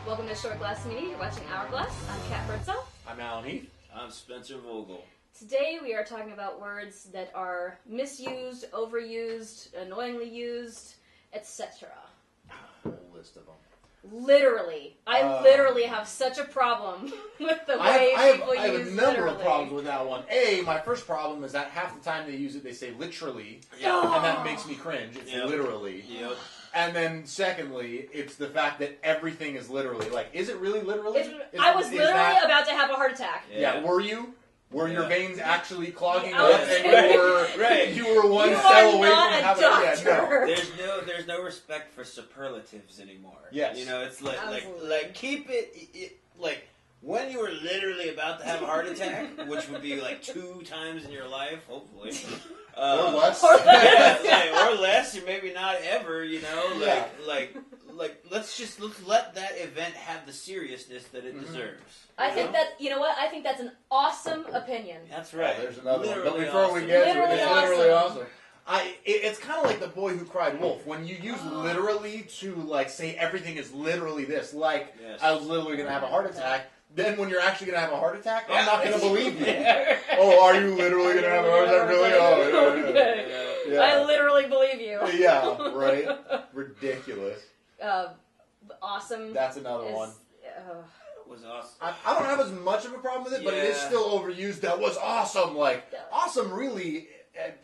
Welcome to Hourglass Community. You're watching Hourglass. I'm Kat Birdsell. I'm Allan Heath. I'm Spencer Vogel. Today we are talking about words that are misused, overused, annoyingly used, etc. A whole list of them. Literally. I literally have such a problem with the way people use I have a number literally. of problems with that one. My first problem is that half the time they use it, they say literally, Yeah. and that makes me cringe. It's literally. Yep. And then secondly, it's the fact that everything is literally. Like, is it really literally? I was literally about to have a heart attack. Yeah, were you? Were your veins actually clogging I up, was- and you were one You cell are away not from a having? doctor. Yeah, There's no respect for superlatives anymore. Yes. You know, it's Absolutely. like keep it like when you were literally about to have a heart attack, which would be like 2 times in your life, hopefully. or less. Or less. Yeah, or less, or maybe not ever. You know, like let's let that event have the seriousness that it deserves. I think I think that's an awesome opinion. That's right. Oh, there's another one. But Literally before we awesome. get to it, Literally it's literally awesome. awesome. It's kind of like the boy who cried wolf. When you use literally to like say everything is literally this, like Yes. I was literally going to have a heart attack. Then when you're actually going to have a heart attack, I'm Yeah. not going to believe you. Yeah. Oh, are you literally going to have a heart attack? Really? Oh, yeah, Okay. yeah. I literally believe you. Yeah, right? Ridiculous. Awesome. That's another is- one. It was awesome. I don't have as much of a problem with it, but it is Yeah. still overused. That was awesome. Like, awesome really,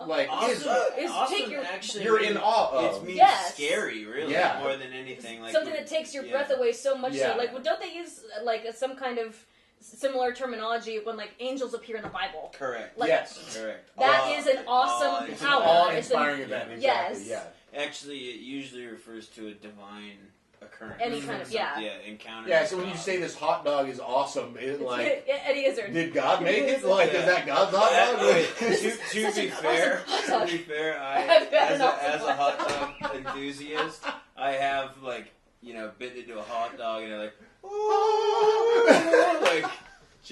like, is Awesome take your- actually, you're in awe of. It means Yes. scary, really, Yeah. more than anything. Like something that takes your breath away so much. Yeah. So, like, don't they use like some kind of similar terminology when like angels appear in the Bible? Correct. Like, Yes. Correct. That is an awesome it's power. an awe-inspiring event. Exactly. Yes. Yeah. Actually, it usually refers to a divine occurrence. Any kind of- yeah. encounter. Yeah. with So when you God. say this hot dog is awesome, it like Eddie Izzard. did God make it? Like is that God's hot dog? to be fair, I I've had as an awesome a hot dog enthusiast, I have bitten into a hot dog and I'm like, oh, like.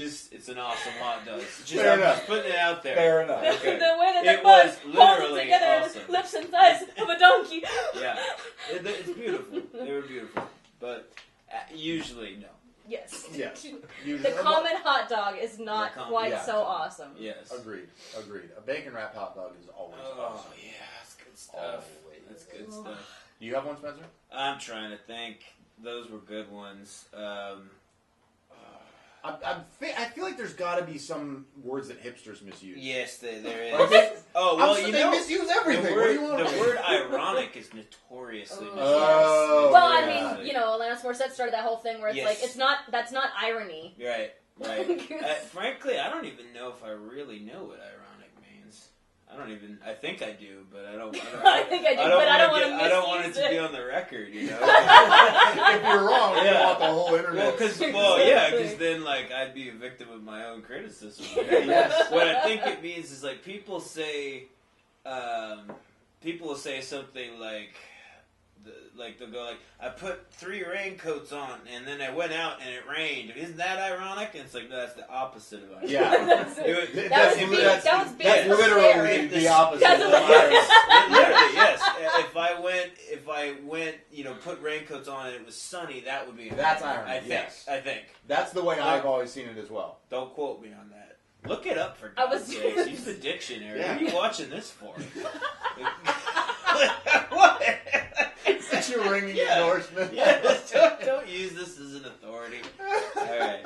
It's an awesome hot dog. Fair enough. Just putting it out there. Fair enough. Okay. The way that the It bun was holds it literally together, awesome. lips and thighs of a donkey. Yeah, it's beautiful. They were beautiful, but usually no. Yes. Yes. The common hot dog is not The quite yeah. so awesome. Yes. Agreed. A bacon wrapped hot dog is always Oh awesome. yeah, that's good stuff. Always. That's good stuff. Do you have one, Spencer? I'm trying to think. Those were good ones. I feel like there's got to be some words that hipsters misuse. Yes, there is. Like Oh well, they misuse everything. What do you want? The word ironic is notoriously misused. Oh, Well, yeah. I mean, Alanis Morissette started that whole thing where it's Yes. like that's not irony. Right. Frankly, I don't even know if I really know what ironic means. I think I do, but I don't. I think I do, but I don't want to. I don't want it to be on the record, you know. If you're wrong, you Yeah. want the whole internet. Because then I'd be a victim of my own criticism. Yes. What I think it means is like people will say something like. They'll go like, I put 3 raincoats on and then I went out and it rained. Isn't that ironic? And it's like, no, that's the opposite of ironic. Yeah. That's being That's literally the opposite. That's of literally- irony. Literally, yes. If I went, put raincoats on and it was sunny, that would be That's ironic. irony, yes. I think. That's the way I've always seen it as well. Don't quote me on that. Look it up for I God's was- sakes. Use the dictionary. Yeah. What are you watching this for? What? Such a ringing Yeah. endorsement. Yes, don't use this as an authority. All right.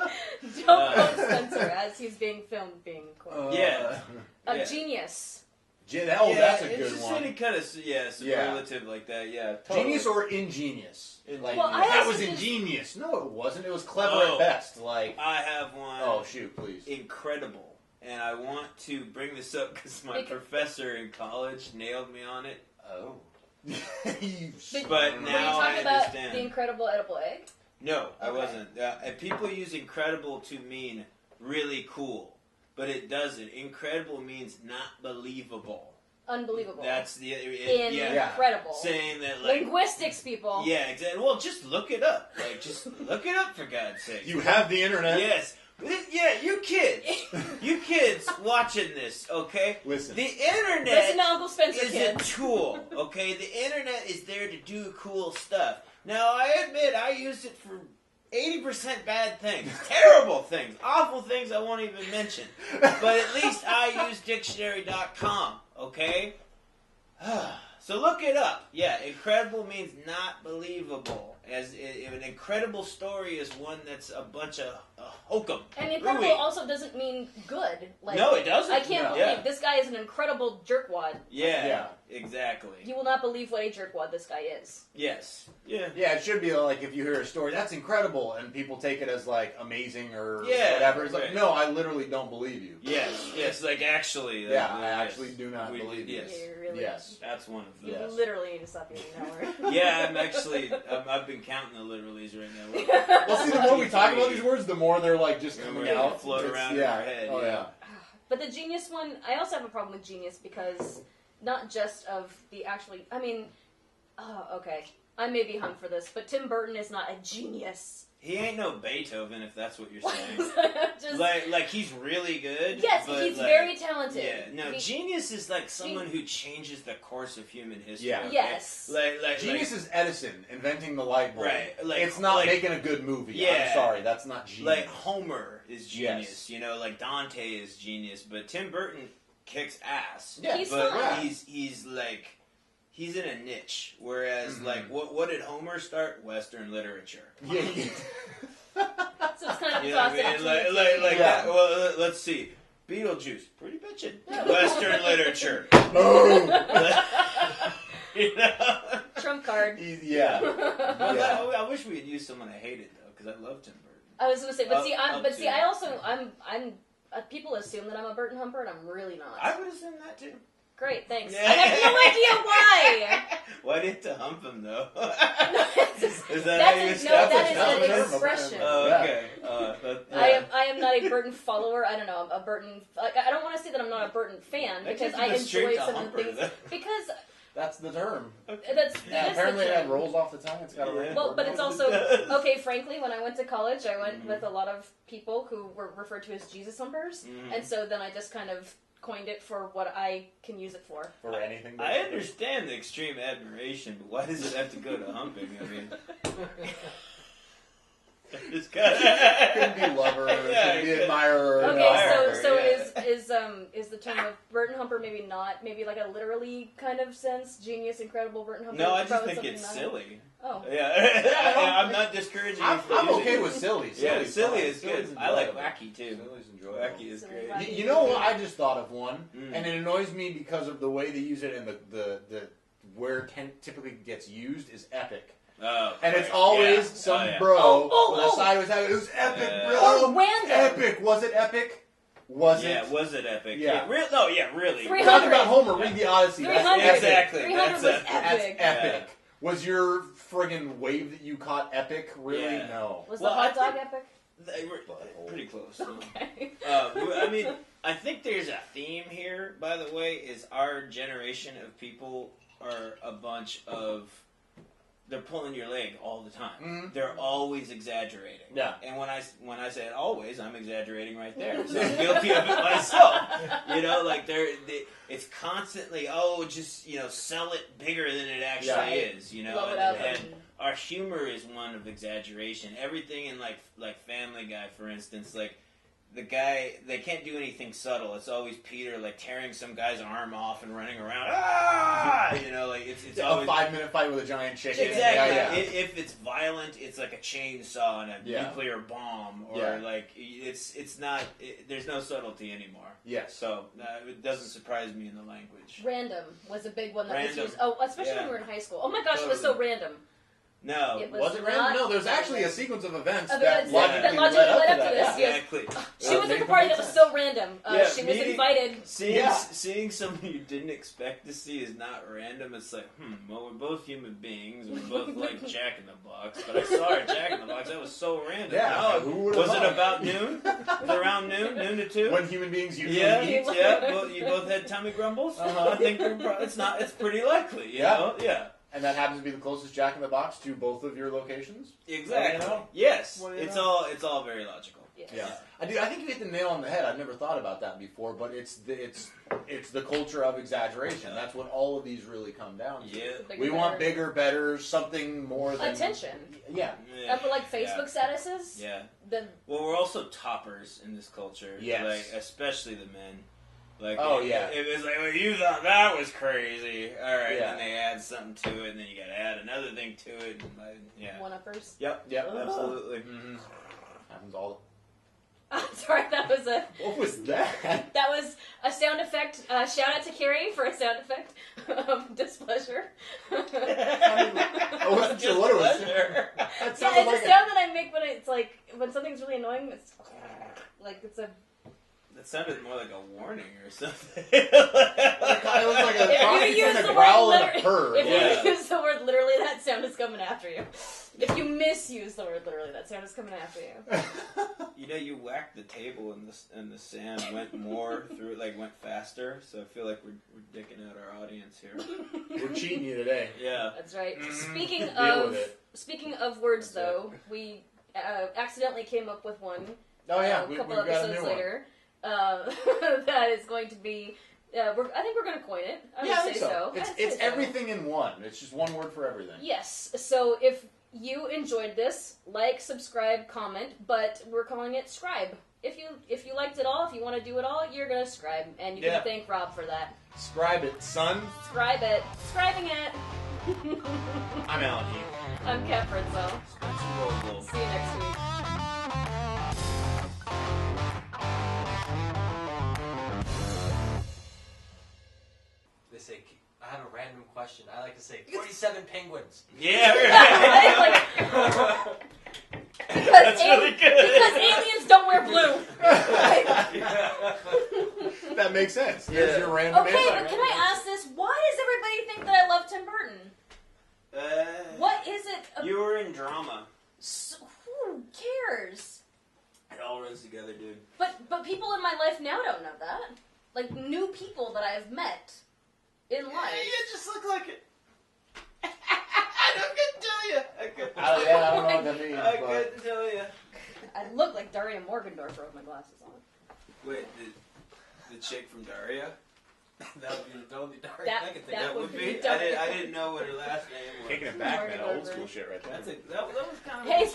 Don't quote Spencer as he's being filmed being quoted. Yeah. Genius. That's a it's good just one. any kind of superlative like that. Yeah, totally. Genius or ingenious? Like, Well, I that was also just- ingenious. No, it wasn't. It was clever Oh. at best. Like, I have one. oh shoot, please. Incredible. And I want to bring this up because my professor in college nailed me on it. Oh. But Were you now I talking about understand. the incredible edible egg? No, I Okay. wasn't. And people use incredible to mean really cool, but it doesn't. Incredible means not believable. Unbelievable. That's the Incredible. saying that like Linguistics, people. yeah, exactly. Well, just look it up. Like just look it up for God's sake. You have the internet. Yes. Yeah, you kids watching this, okay? Listen. The internet Listen to Uncle Spencer, is kid. a tool, okay? The internet is there to do cool stuff. Now, I admit I used it for 80% bad things, terrible things, awful things I won't even mention. But at least I use dictionary.com, okay? So look it up. Yeah, incredible means not believable. As an incredible story is one that's a bunch of hokum. And incredible also doesn't mean good. Like, no, it doesn't. I can't believe this guy is an incredible jerkwad. Yeah, exactly. You will not believe what a jerkwad this guy is. Yes. Yeah. Yeah, it should be like if you hear a story, that's incredible, and people take it as like amazing or whatever. It's like, no, I literally don't believe you. Yes, like actually. I actually do not believe you. Yes. Really, That's one of you those. literally need to stop using that word. Yeah, I've been counting the literallys right now. Well, see, the more we talk about these words, the more they're like just coming out. Float around in our head. Oh, yeah. But the genius one, I also have a problem with genius because not just of the actually, I mean, okay, I may be hung for this, but Tim Burton is not a genius. He ain't no Beethoven, if that's what you're saying. Just, like he's really good. Yes, but he's very talented. Yeah, no, genius is like someone who changes the course of human history. Yeah. Okay? Yes. Like Genius is Edison inventing the light bulb. Right. Like, it's not making a good movie. Yeah. I'm sorry, that's not genius. Like Homer is genius. Yes. You know, like Dante is genius, but Tim Burton kicks ass. Yeah, he's but fine. he's like. He's in a niche, whereas like what did Homer start? Western literature. Yeah. So it's kind of You know what I mean? Like that. Well, let's see. Beetlejuice, pretty bitchin'. Western literature. You know? Trump card. Yeah. I wish we had used someone I hated though, because I love Tim Burton. I was going to say, but I also, I'm people assume that I'm a Burton humper, and I'm really not. I would assume that too. Great, thanks. Yeah. I have no idea why. Why did you hump him though? Is that how you establish that is an hump? expression. Oh, okay. I am not a Burton follower. I don't know. I'm a Burton. Like, I don't want to say that I'm not a Burton fan because I enjoy some of the things. Because that's the term. the Apparently, it term. rolls off the tongue. It's got a ring. Well, but it's also okay. Frankly, when I went to college, I went with a lot of people who were referred to as Jesus humpers, and so then I just kind of coined it for what I can use it for. For anything. I understand the extreme admiration, but why does it have to go to humping? I mean, it's could be lover, could be admirer. Okay, so is the term of Burton humper maybe like a literally kind of sense? Genius, incredible Burton humper. No, I just think it's silly. Oh. Yeah, I'm not discouraging you for I'm using okay it. with silly. Silly is good. I like enjoyable. wacky too. Silly's enjoyable. Wacky is great. You know what? I just thought of one, and it annoys me because of the way they use it and the where typically gets used is epic. Oh, and it's always some bro with a sideways hat. It was epic, bro. Random. Epic. Was it epic? Was it epic? Yeah. Really. We're talking about Homer. Read the Odyssey. 300. Exactly. 300 was epic. That's epic. Was your friggin' wave that you caught epic? Really? Yeah. No. Was the hot dog epic? They were pretty close. Okay. I mean, I think there's a theme here, by the way, is our generation of people are a bunch of... They're pulling your leg all the time. Mm-hmm. They're always exaggerating. Yeah. And when I say always, I'm exaggerating right there. So I'm guilty of it myself. You know, like it's constantly, just, sell it bigger than it actually is. You know, Blow it up and our humor is one of exaggeration. Everything in like Family Guy, for instance, like the guy, they can't do anything subtle. It's always Peter like tearing some guy's arm off and running around. You know, like it's always a 5-minute fight with a giant chicken. Exactly. Yeah. If it's violent, it's like a chainsaw and a nuclear bomb, or like it's not. There's no subtlety anymore. Yes. So it doesn't surprise me in the language. Random was a big one that was Random. used. Oh, especially when we were in high school. Oh my gosh, it was so random. No. Was it random? No, there's actually a sequence of events that that logically led up to this. Exactly. She was at the party that was so random. She was invited. Seeing someone you didn't expect to see is not random. It's like, well, we're both human beings. We both like Jack in the Box. But I saw her at Jack in the Box. That was so random. Yeah. Was it about noon? Was it around noon? Noon to 2? When human beings usually eat. Yeah. Well, you both had tummy grumbles? I think it's pretty likely, you know? Yeah. And that happens to be the closest Jack in the Box to both of your locations? Exactly. Well, Yes. well, It's all very logical. Yes. Yeah, I think you hit the nail on the head. I've never thought about that before, but it's the culture of exaggeration. That's what all of these really come down to. Yeah. We want bigger, better, something more than attention. Yeah. For like Facebook statuses. Yeah. Well, we're also toppers in this culture. Yes. Like, especially the men. Like, yeah. It was like, well, you thought that was crazy. All right, Yeah. and they add something to it, and then you got to add another thing to it. And yeah. One-uppers. Yep. Absolutely. Mm-hmm. Happens all. I'm sorry, that was What was that? That was a sound effect. Shout out to Carrie for a sound effect of displeasure. I wasn't sure what it was. That Yeah, it's sounded a like sound that I make when it's like when something's really annoying. It's like it's a. That sounded more like a warning or something. It was like a cross between a growl and a purr. If you use the word literally, that sound is coming after you. If you misuse the word literally, that sound is coming after you. You know, you whacked the table and the sand went more through it, like went faster. So I feel like we're dicking out our audience here. We're cheating you today. Yeah, that's right. Mm-hmm. Speaking of words, though, we accidentally came up with one. Oh yeah, a couple episodes later. That is going to be. I think we're going to coin it. I would say so. It's everything in one. It's just one word for everything. Yes. So if you enjoyed this, like, subscribe, comment, but we're calling it scribe. If you liked it all, if you want to do it all, you're gonna scribe, and you can thank Rob for that. Scribe it, son. Scribe it. Scribing it. I'm Allan Heath. I'm Kat Fritzel. See you next week. They say, I have a random question. I like to say 47 penguins. Yeah. That's really good. Because aliens don't wear blue. That makes sense. Yeah. There's your random Okay, answer. but can I ask this? Why does everybody think that I love Tim Burton? What is it? You were in drama. So, who cares? It all runs together, dude. But people in my life now don't know that. Like, new people that I've met in life. You just look like it. I couldn't tell you. I don't know what that means. I couldn't tell you. I look like Daria Morgendorffer with my glasses on. Wait, the chick from Daria? That would be Daria. That would be I didn't know what her last name was. Kicking it back, man. Old school shit right there. That was kind of. Hey,